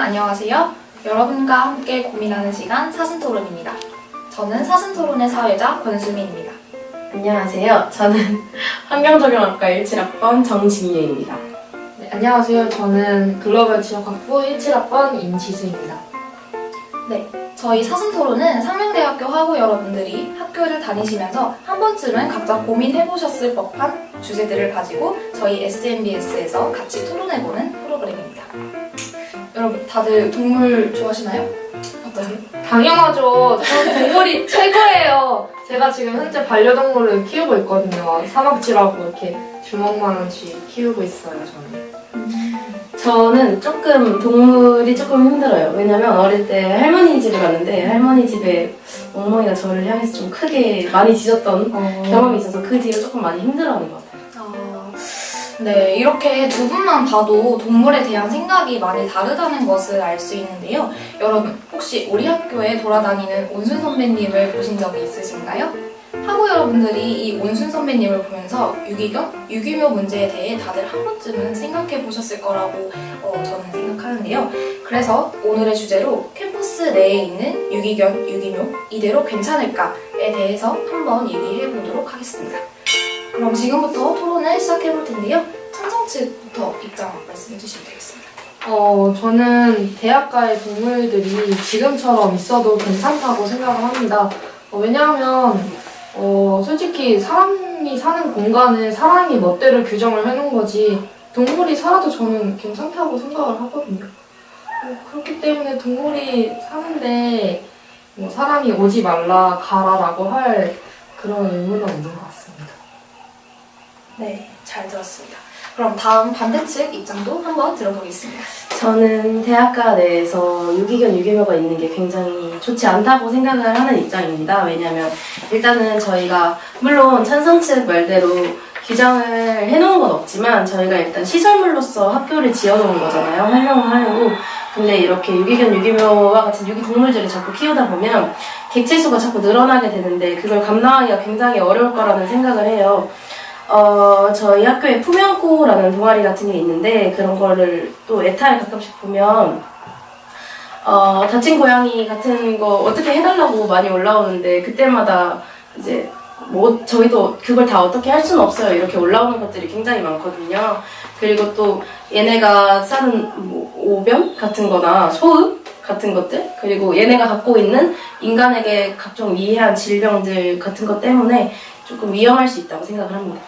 안녕하세요. 여러분과 함께 고민하는 시간 사슴토론입니다. 저는 사슴토론의 사회자 권수민입니다. 안녕하세요. 저는 환경적용학과 17학번 정진예입니다. 네, 안녕하세요. 저는 글로벌 지역학부 17학번 임지수입니다. 네, 저희 사슴토론은 상명대학교 학우 여러분들이 학교를 다니시면서 한 번쯤은 각자 고민해보셨을 법한 주제들을 가지고 저희 SMBS에서 같이 토론해보는 프로그램입니다. 여러분, 다들 동물 좋아하시나요? 어떠세요? 당연하죠. 저는 동물이 최고예요. 제가 지금 현재 반려동물을 키우고 있거든요. 사막쥐라고 이렇게 주먹만한 쥐 키우고 있어요, 저는. 저는 동물이 조금 힘들어요. 왜냐면 어릴 때 할머니 집에 갔는데 할머니 집에 멍멍이가 저를 향해서 좀 크게 많이 짖었던 경험이 있어서 그 뒤로 조금 많이 힘들어하는 것 같아요. 네, 이렇게 두 분만 봐도 동물에 대한 생각이 많이 다르다는 것을 알 수 있는데요. 여러분, 혹시 우리 학교에 돌아다니는 온순 선배님을 보신 적이 있으신가요? 학우 여러분들이 이 온순 선배님을 보면서 유기견, 유기묘 문제에 대해 다들 한 번쯤은 생각해 보셨을 거라고 저는 생각하는데요. 그래서 오늘의 주제로 캠퍼스 내에 있는 유기견, 유기묘, 이대로 괜찮을까에 대해서 한번 얘기해 보도록 하겠습니다. 그럼 지금부터 토론을 시작해 볼 텐데요. 찬성 측부터 입장 말씀해 주시면 되겠습니다. 저는 대학가의 동물들이 지금처럼 있어도 괜찮다고 생각을 합니다. 왜냐하면 솔직히 사람이 사는 공간을 사람이 멋대로 규정을 해놓은 거지 동물이 살아도 저는 괜찮다고 생각을 하거든요. 그렇기 때문에 동물이 사는데 사람이 오지 말라 가라라고 할 그런 의무는 없는 것 같습니다. 네, 잘 들었습니다. 그럼 다음 반대측 입장도 한번 들어보겠습니다. 저는 대학가 내에서 유기견, 유기묘가 있는 게 굉장히 좋지 않다고 생각을 하는 입장입니다. 왜냐하면 일단은 저희가 물론 찬성 측 말대로 규정을 해놓은 건 없지만 저희가 일단 시설물로서 학교를 지어놓은 거잖아요. 활용을 하려고. 근데 이렇게 유기견, 유기묘와 같은 유기동물들을 자꾸 키우다 보면 객체수가 자꾸 늘어나게 되는데 그걸 감당하기가 굉장히 어려울 거라는 생각을 해요. 저희 학교에 품양코라는 동아리 같은 게 있는데 그런 거를 또 에타를 가끔씩 보면 다친 고양이 같은 거 어떻게 해달라고 많이 올라오는데 그때마다 이제 저희도 그걸 다 어떻게 할 수는 없어요. 이렇게 올라오는 것들이 굉장히 많거든요. 그리고 또 얘네가 사는 오변 같은 거나 소음 같은 것들 그리고 얘네가 갖고 있는 인간에게 각종 미해한 질병들 같은 것 때문에 조금 위험할 수 있다고 생각을 합니다.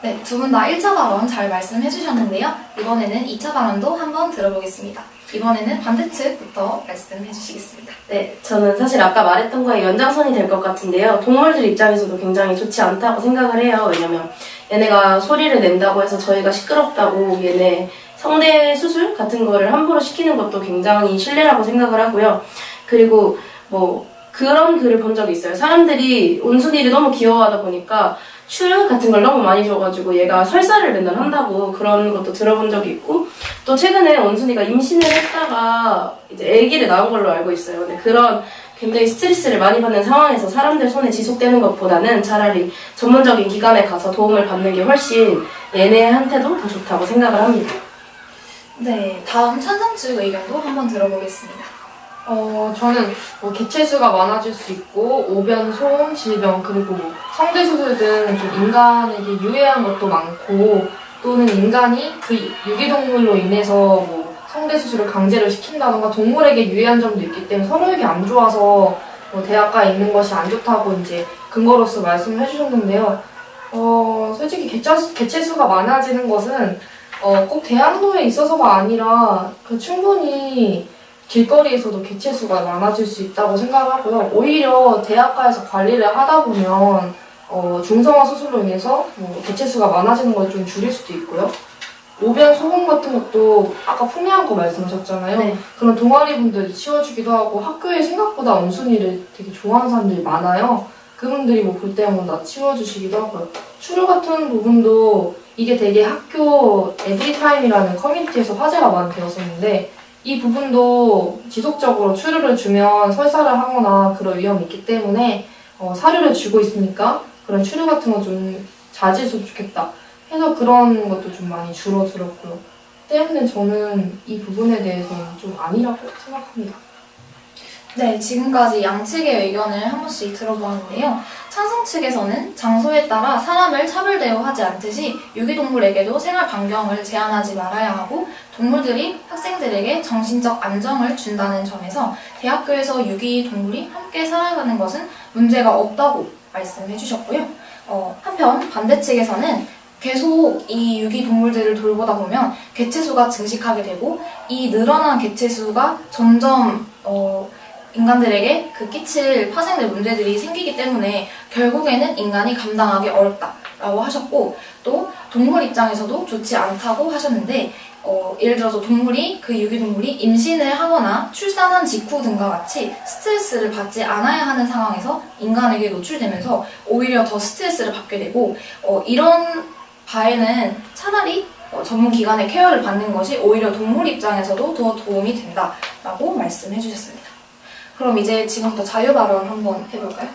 네, 두 분 다 1차 발언 잘 말씀해 주셨는데요. 이번에는 2차 발언도 한번 들어보겠습니다. 이번에는 반대측부터 말씀해 주시겠습니다. 네, 저는 사실 아까 말했던 거에 연장선이 될 것 같은데요. 동물들 입장에서도 굉장히 좋지 않다고 생각을 해요. 왜냐면 얘네가 소리를 낸다고 해서 저희가 시끄럽다고 얘네 성대 수술 같은 거를 함부로 시키는 것도 굉장히 실례라고 생각을 하고요. 그리고 그런 글을 본 적이 있어요. 사람들이 온순이를 너무 귀여워하다 보니까 슈르 같은 걸 너무 많이 줘가지고 얘가 설사를 맨날 한다고 그런 것도 들어본 적이 있고 또 최근에 온순이가 임신을 했다가 이제 아기를 낳은 걸로 알고 있어요. 근데 그런 굉장히 스트레스를 많이 받는 상황에서 사람들 손에 지속되는 것보다는 차라리 전문적인 기관에 가서 도움을 받는 게 훨씬 얘네한테도 더 좋다고 생각을 합니다. 네, 다음 찬성 측 의견도 한번 들어보겠습니다. 저는 개체수가 많아질 수 있고 오변, 소음, 질병 그리고 성대 수술 등 좀 인간에게 유해한 것도 많고 또는 인간이 그 유기동물로 인해서 성대 수술을 강제로 시킨다던가 동물에게 유해한 점도 있기 때문에 서로에게 안 좋아서 대학가에 있는 것이 안 좋다고 이제 근거로서 말씀을 해주셨는데요. 솔직히 개체수가 많아지는 것은 꼭 대학로에 있어서가 아니라 충분히 길거리에서도 개체수가 많아질 수 있다고 생각하고요. 오히려 대학가에서 관리를 하다 보면 중성화 수술로 인해서 개체수가 많아지는 걸 좀 줄일 수도 있고요. 오변 소음 같은 것도 아까 풍미한 거 말씀하셨잖아요. 네. 그런 동아리 분들이 치워주기도 하고 학교에 생각보다 온순이를 되게 좋아하는 사람들이 많아요. 그분들이 볼 때마다 치워주시기도 하고요. 추루 같은 부분도 이게 되게 학교 에브리타임이라는 커뮤니티에서 화제가 많이 되었었는데 이 부분도 지속적으로 추루를 주면 설사를 하거나 그런 위험이 있기 때문에 사료를 주고 있으니까 그런 추루 같은 거 좀 자제했으면 좋겠다 해서 그런 것도 좀 많이 줄어들었고요. 때문에 저는 이 부분에 대해서는 좀 아니라고 생각합니다. 네, 지금까지 양측의 의견을 한 번씩 들어보았는데요. 찬성 측에서는 장소에 따라 사람을 차별 대우하지 않듯이 유기동물에게도 생활 반경을 제한하지 말아야 하고 동물들이 학생들에게 정신적 안정을 준다는 점에서 대학교에서 유기동물이 함께 살아가는 것은 문제가 없다고 말씀해 주셨고요. 한편 반대 측에서는 계속 이 유기동물들을 돌보다 보면 개체수가 증식하게 되고 이 늘어난 개체수가 점점 인간들에게 끼칠 파생될 문제들이 생기기 때문에 결국에는 인간이 감당하기 어렵다라고 하셨고 또 동물 입장에서도 좋지 않다고 하셨는데 예를 들어서 그 유기동물이 임신을 하거나 출산한 직후 등과 같이 스트레스를 받지 않아야 하는 상황에서 인간에게 노출되면서 오히려 더 스트레스를 받게 되고 이런 바에는 차라리 전문 기관의 케어를 받는 것이 오히려 동물 입장에서도 더 도움이 된다라고 말씀해 주셨습니다. 그럼 이제 지금부터 자유 발언 한번 해볼까요?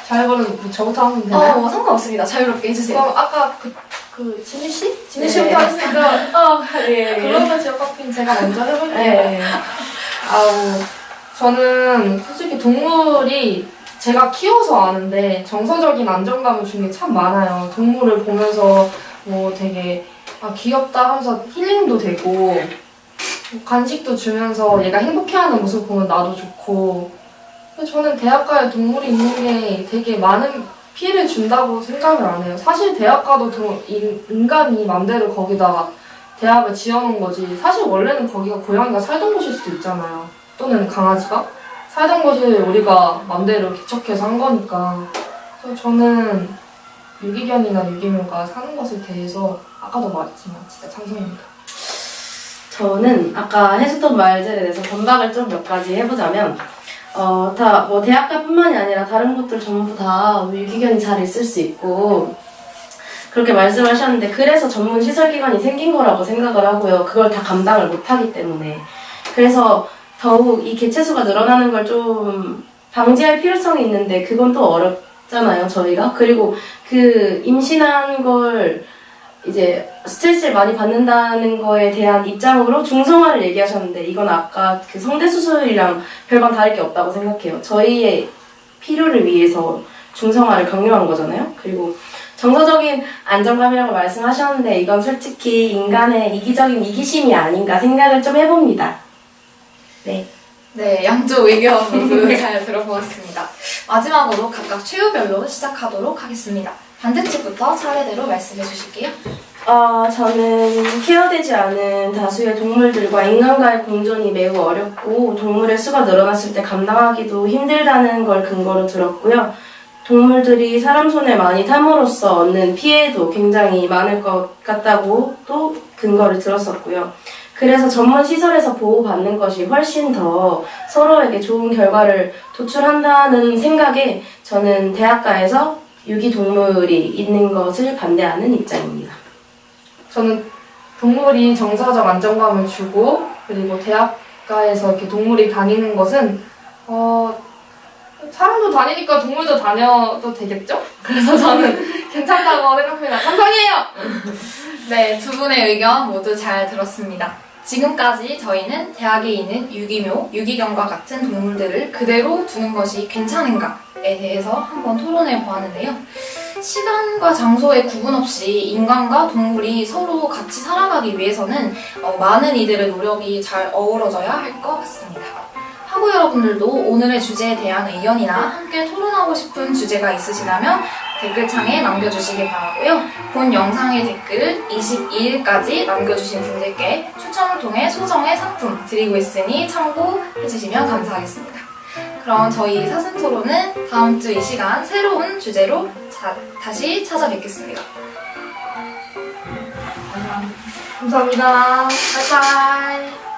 자유발언 저부터 하면 되나요? 상관없습니다. 자유롭게 해주세요. 그럼 아까 진희 씨? 진희 네. 씨부터 하시니까 예. 글로벌 지역 카페인 제가 먼저 해볼게요. 네. 저는 솔직히 동물이 제가 키워서 아는데 정서적인 안정감을 주는 게 참 많아요. 동물을 보면서 뭐 되게 귀엽다 하면서 힐링도 되고 간식도 주면서 얘가 행복해하는 모습 보면 나도 좋고 저는 대학가에 동물이 있는 게 되게 많은 피해를 준다고 생각을 안 해요. 사실 대학가도 인간이 맘대로 거기다가 대학을 지어놓은 거지 사실 원래는 거기가 고양이가 살던 곳일 수도 있잖아요. 또는 강아지가 살던 곳을 우리가 맘대로 개척해서 한 거니까 그래서 저는 유기견이나 유기묘가 사는 것에 대해서 아까도 말했지만 진짜 찬성입니다. 저는 아까 해줬던 말들에 대해서 반박을 좀 몇 가지 해보자면 다 뭐 대학가뿐만이 아니라 다른 곳들 전부 다 유기견이 잘 있을 수 있고 그렇게 말씀하셨는데 그래서 전문 시설기관이 생긴 거라고 생각을 하고요. 그걸 다 감당을 못하기 때문에 그래서 더욱 이 개체수가 늘어나는 걸 좀 방지할 필요성이 있는데 그건 또 어렵잖아요, 저희가. 그리고 그 임신한 걸 이제 스트레스를 많이 받는다는 거에 대한 입장으로 중성화를 얘기하셨는데 이건 아까 그 성대수술이랑 별반 다를 게 없다고 생각해요. 저희의 필요를 위해서 중성화를 강요한 거잖아요. 그리고 정서적인 안정감이라고 말씀하셨는데 이건 솔직히 인간의 이기적인 이기심이 아닌가 생각을 좀 해봅니다. 네, 양쪽 의견 모두 잘 들어보았습니다. 마지막으로 각각 최후별로 시작하도록 하겠습니다. 반대측부터 차례대로 말씀해 주실게요. 저는 케어되지 않은 다수의 동물들과 인간과의 공존이 매우 어렵고 동물의 수가 늘어났을 때 감당하기도 힘들다는 걸 근거로 들었고요. 동물들이 사람 손을 많이 탐으로써 얻는 피해도 굉장히 많을 것 같다고 또 근거를 들었었고요. 그래서 전문 시설에서 보호받는 것이 훨씬 더 서로에게 좋은 결과를 도출한다는 생각에 저는 대학가에서 유기동물이 있는 것을 반대하는 입장입니다. 저는 동물이 정서적 안정감을 주고 그리고 대학가에서 이렇게 동물이 다니는 것은 사람도 다니니까 동물도 다녀도 되겠죠? 그래서 저는 괜찮다고 생각합니다. 감사해요! 네, 두 분의 의견 모두 잘 들었습니다. 지금까지 저희는 대학에 있는 유기묘, 유기견과 같은 동물들을 그대로 두는 것이 괜찮은가에 대해서 한번 토론해 보았는데요. 시간과 장소의 구분 없이 인간과 동물이 서로 같이 살아가기 위해서는 많은 이들의 노력이 잘 어우러져야 할 것 같습니다. 학우 여러분들도 오늘의 주제에 대한 의견이나 함께 토론하고 싶은 주제가 있으시다면 댓글창에 남겨주시기 바라고요. 본 영상의 댓글을 22일까지 남겨주신 분들께 추첨을 통해 소정의 상품 드리고 있으니 참고해주시면 감사하겠습니다. 그럼 저희 사슴토론은 다음 주 이 시간 새로운 주제로 다시 찾아뵙겠습니다. 감사합니다. 바이바이.